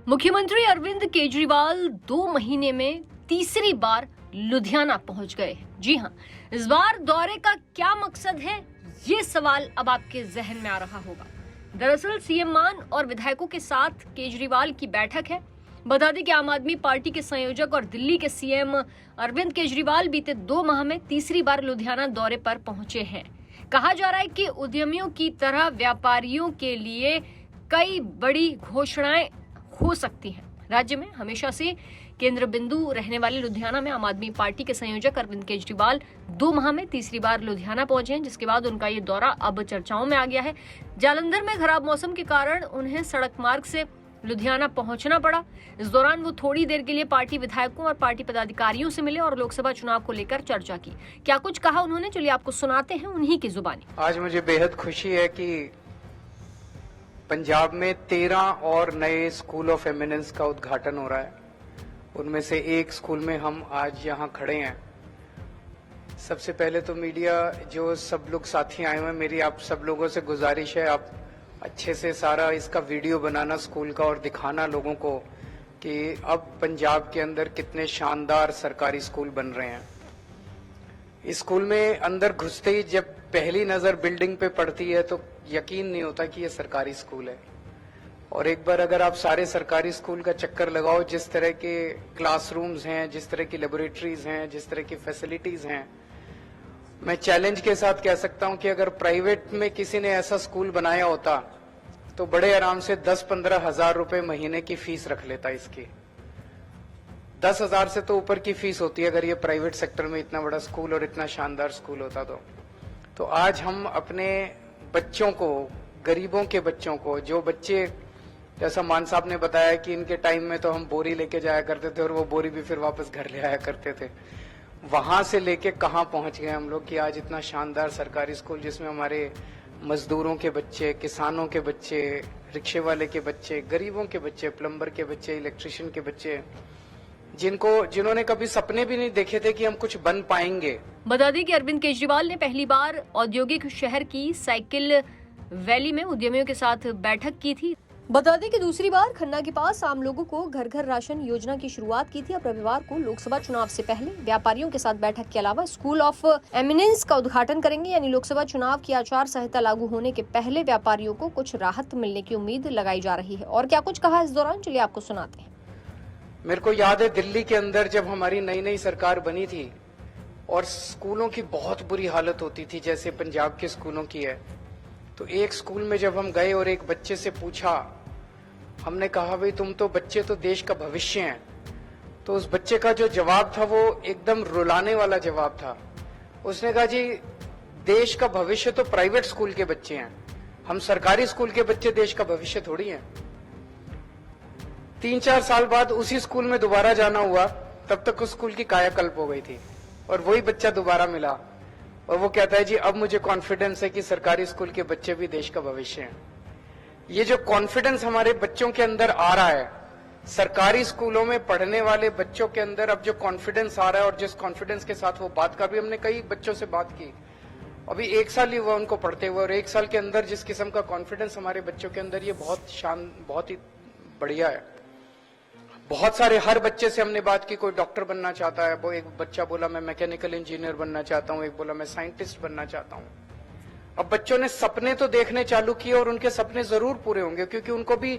मुख्यमंत्री अरविंद केजरीवाल 2 महीने में तीसरी बार लुधियाना पहुंच गए। जी हां, इस बार दौरे का क्या मकसद है, ये सवाल अब आपके जहन में आ रहा होगा। दरअसल सीएम मान और विधायकों के साथ केजरीवाल की बैठक है। बता दें कि आम आदमी पार्टी के संयोजक और दिल्ली के सीएम अरविंद केजरीवाल बीते 2 माह में तीसरी बार लुधियाना दौरे पर पहुंचे हैं। कहा जा रहा है कि उद्यमियों की तरह व्यापारियों के लिए कई बड़ी घोषणाएं हो सकती हैं। राज्य में हमेशा से केंद्र बिंदु रहने वाले लुधियाना में आम आदमी पार्टी के संयोजक अरविंद केजरीवाल 2 माह में तीसरी बार लुधियाना पहुंचे हैं, जिसके बाद उनका ये दौरा अब चर्चाओं में आ गया है। जालंधर में खराब मौसम के कारण उन्हें सड़क मार्ग से लुधियाना पहुंचना पड़ा। इस दौरान वो थोड़ी देर के लिए पार्टी विधायकों और पार्टी पदाधिकारियों से मिले और लोकसभा चुनाव को लेकर चर्चा की। क्या कुछ कहा उन्होंने, चलिए आपको सुनाते हैं उन्हीं की जुबानी। आज मुझे बेहद खुशी है कि पंजाब में 13 और नए स्कूल ऑफ एमिनेंस का उद्घाटन हो रहा है। उनमें से एक स्कूल में हम आज यहाँ खड़े हैं। सबसे पहले तो मीडिया जो सब लोग साथी आए हुए हैं, मेरी आप सब लोगों से गुजारिश है, आप अच्छे से सारा इसका वीडियो बनाना स्कूल का और दिखाना लोगों को कि अब पंजाब के अंदर कितने शानदार सरकारी स्कूल बन रहे हैं। इस स्कूल में अंदर घुसते ही जब पहली नजर बिल्डिंग पे पड़ती है तो यकीन नहीं होता कि ये सरकारी स्कूल है। और एक बार अगर आप सारे सरकारी स्कूल का चक्कर लगाओ, जिस तरह के क्लासरूम्स हैं, जिस तरह की लेबोरेटरीज हैं, जिस तरह की फैसिलिटीज हैं, मैं चैलेंज के साथ कह सकता हूं कि अगर प्राइवेट में किसी ने ऐसा स्कूल बनाया होता तो बड़े आराम से 10-15 हजार रुपए महीने की फीस रख लेता। इसकी 10,000 से तो ऊपर की फीस होती है अगर ये प्राइवेट सेक्टर में इतना बड़ा स्कूल और इतना शानदार स्कूल होता तो आज हम अपने बच्चों को, गरीबों के बच्चों को, जो बच्चे, जैसा मान साहब ने बताया कि इनके टाइम में तो हम बोरी लेके जाया करते थे और वो बोरी भी फिर वापस घर ले आया करते थे, वहां से लेके कहां पहुंच गए हम लोग कि आज इतना शानदार सरकारी स्कूल जिसमें हमारे मजदूरों के बच्चे, किसानों के बच्चे, रिक्शे वाले के बच्चे, गरीबों के बच्चे, प्लम्बर के बच्चे, इलेक्ट्रिशियन के बच्चे, जिन्होंने कभी सपने भी नहीं देखे थे कि हम कुछ बन पाएंगे। बता दें कि अरविंद केजरीवाल ने पहली बार औद्योगिक शहर की साइकिल वैली में उद्यमियों के साथ बैठक की थी। बता दें कि दूसरी बार खन्ना के पास आम लोगों को घर घर राशन योजना की शुरुआत की थी। अब रविवार को लोकसभा चुनाव से पहले व्यापारियों के साथ बैठक के अलावा स्कूल ऑफ एमिनेंस का उद्घाटन करेंगे। यानी लोकसभा चुनाव की आचार संहिता लागू होने के पहले व्यापारियों को कुछ राहत मिलने की उम्मीद लगाई जा रही है। और क्या कुछ कहा इस दौरान, चलिए आपको सुनाते हैं। मेरे को याद है दिल्ली के अंदर जब हमारी नई नई सरकार बनी थी और स्कूलों की बहुत बुरी हालत होती थी, जैसे पंजाब के स्कूलों की है, तो एक स्कूल में जब हम गए और एक बच्चे से पूछा, हमने कहा भाई तुम तो बच्चे तो देश का भविष्य हैं, तो उस बच्चे का जो जवाब था वो एकदम रुलाने वाला जवाब था। उसने कहा जी देश का भविष्य तो प्राइवेट स्कूल के बच्चे हैं, हम सरकारी स्कूल के बच्चे देश का भविष्य थोड़ी हैं। 3-4 साल बाद उसी स्कूल में दोबारा जाना हुआ, तब तक उस स्कूल की कायाकल्प हो गई थी और वही बच्चा दोबारा मिला और वो कहता है जी अब मुझे कॉन्फिडेंस है कि सरकारी स्कूल के बच्चे भी देश का भविष्य हैं। ये जो कॉन्फिडेंस हमारे बच्चों के अंदर आ रहा है, सरकारी स्कूलों में पढ़ने वाले बच्चों के अंदर अब जो कॉन्फिडेंस आ रहा है और जिस कॉन्फिडेंस के साथ वो बात कर रही है, हमने कई बच्चों से बात की, अभी 1 साल ही हुआ उनको पढ़ते हुए, और 1 साल के अंदर जिस किस्म का कॉन्फिडेंस हमारे बच्चों के अंदर, ये बहुत ही बढ़िया है। बहुत सारे, हर बच्चे से हमने बात की, कोई डॉक्टर बनना चाहता है, वो एक बच्चा बोला मैं मैकेनिकल इंजीनियर बनना चाहता हूँ, एक बोला मैं साइंटिस्ट बनना चाहता हूँ। अब बच्चों ने सपने तो देखने चालू किए और उनके सपने जरूर पूरे होंगे, क्योंकि उनको भी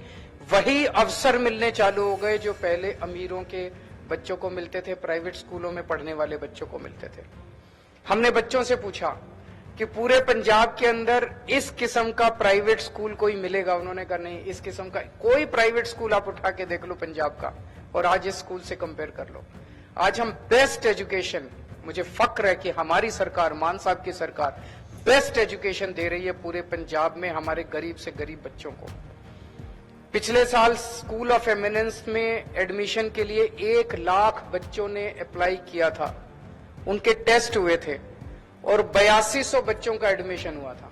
वही अवसर मिलने चालू हो गए जो पहले अमीरों के बच्चों को मिलते थे, प्राइवेट स्कूलों में पढ़ने वाले बच्चों को मिलते थे। हमने बच्चों से पूछा कि पूरे पंजाब के अंदर इस किस्म का प्राइवेट स्कूल कोई मिलेगा? उन्होंने कहा नहीं, इस किस्म का कोई प्राइवेट स्कूल आप उठा के देख लो पंजाब का और आज इस स्कूल से कंपेयर कर लो। आज हम बेस्ट एजुकेशन, मुझे फक्र है कि हमारी सरकार, मान साहब की सरकार बेस्ट एजुकेशन दे रही है पूरे पंजाब में हमारे गरीब से गरीब बच्चों को। पिछले साल स्कूल ऑफ एमिनेंस में एडमिशन के लिए 1 लाख बच्चों ने अप्लाई किया था, उनके टेस्ट हुए थे और 8200 बच्चों का एडमिशन हुआ था।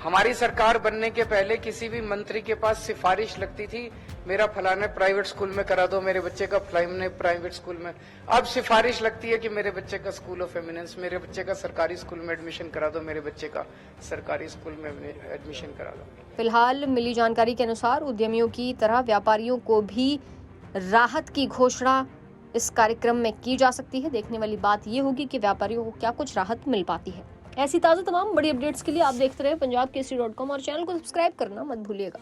हमारी सरकार बनने के पहले किसी भी मंत्री के पास सिफारिश लगती थी, मेरा फलाने प्राइवेट स्कूल में करा दो, मेरे बच्चे का फलाने प्राइवेट स्कूल में। अब सिफारिश लगती है कि मेरे बच्चे का स्कूल ऑफ एमिनेंस, मेरे बच्चे का सरकारी स्कूल में एडमिशन करा दो, मेरे बच्चे का सरकारी स्कूल में एडमिशन करा दो। फिलहाल मिली जानकारी के अनुसार उद्यमियों की तरह व्यापारियों को भी राहत की घोषणा इस कार्यक्रम में की जा सकती है। देखने वाली बात ये होगी कि व्यापारियों को क्या कुछ राहत मिल पाती है। ऐसी ताज़ा तमाम बड़ी अपडेट्स के लिए आप देखते रहे पंजाब केसरी.com और चैनल को सब्सक्राइब करना मत भूलिएगा।